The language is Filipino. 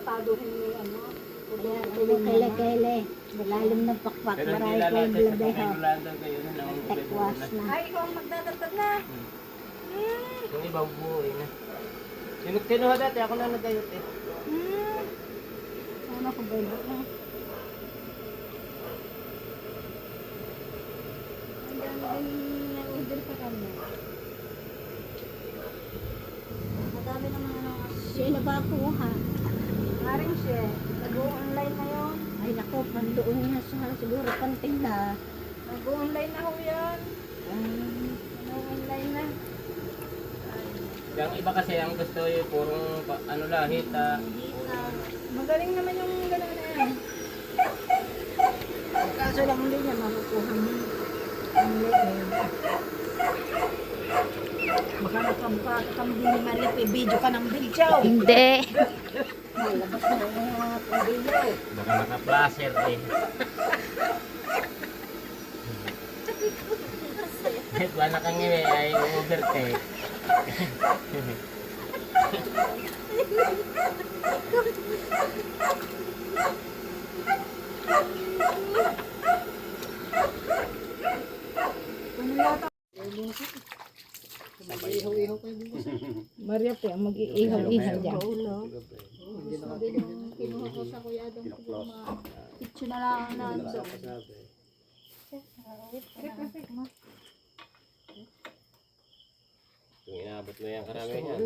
ataduhin mo yung ano. Ayan, ang kele-kele. Malalim ng pakpak. Pero hindi Marami lalata kayong sa bladeho. Panginoon kayo na Tekwas na. Ay, ikaw ang magdadagdag na. Yung iba buhay na. Yung kinuha dati, ako na nagayot eh. Sana ko ba yun? Ang dami din na-order pa kami. Madami naman ano. Sino ba kuha? Maring siya. Nag-online na yun. Ay naku, pandoon niya sa siguro pantinda. Nag-online na ho yan. Nag-online na. Yung iba kasi ang gusto yung purong ano lahit Magaling naman yung gano'n na yan. Kaso lang hindi niya makukuha mo. Ang leeg. Baka nakambili ni Marip, video ka ng bilchaw. Hindi. Malabas na yung mga pabilo. baka naka-flasher eh. Ba nakangiwi ay overtake. Maria po, mag-iihaw-ihaw dyan. Kinuha ko sa kuya doon. Picture na lang na doon. Kung inabot mo yung karamihan.